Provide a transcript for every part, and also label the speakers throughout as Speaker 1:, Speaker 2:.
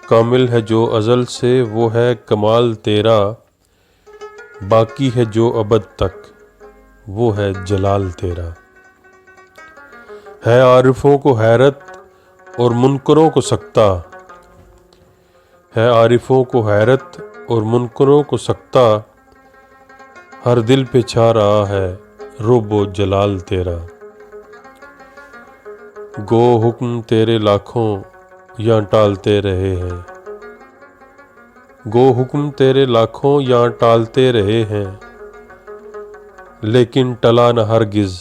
Speaker 1: कामिल है जो अज़ल से वो है कमाल तेरा, बाकी है जो अबद तक वो है जलाल तेरा। है आरिफों को हैरत और मुनकरों को सकता, है आरिफों को हैरत और मुनकरों को सकता, हर दिल पे छा रहा है रुबो जलाल तेरा। गो हुक्म तेरे लाखों या टालते रहे हैं, गो हुक्म तेरे लाखों या टालते रहे हैं, लेकिन टला न हरगिज़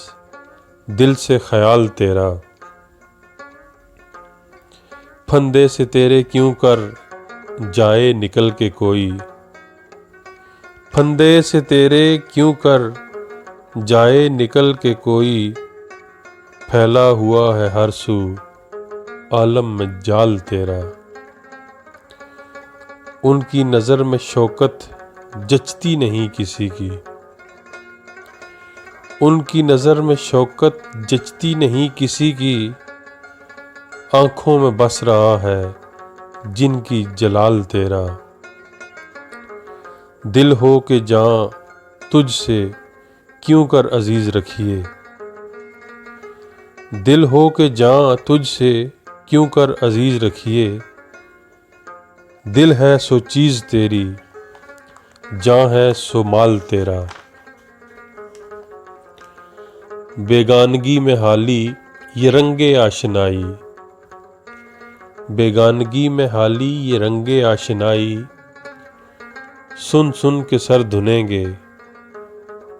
Speaker 1: दिल से ख्याल तेरा। फंदे से तेरे क्यों कर जाए निकल के कोई, फंदे से तेरे क्यों कर जाए निकल के कोई, फैला हुआ है हर सू आलम में जाल तेरा। उनकी नज़र में शौकत जचती नहीं किसी की, उनकी नज़र में शौकत जचती नहीं किसी की, आँखों में बस रहा है जिनकी जलाल तेरा। दिल हो के जान तुझसे क्यों कर अजीज़ रखिए, दिल हो के जान तुझसे क्यों कर अजीज़ रखिए, दिल है सो चीज़ तेरी जान है सो माल तेरा। बेगानगी में हाली ये रंगे आशनाई, बेगानगी में हाली ये रंगे आशनाई, सुन सुन के सर धुनेंगे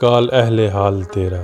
Speaker 1: काल अहले हाल तेरा।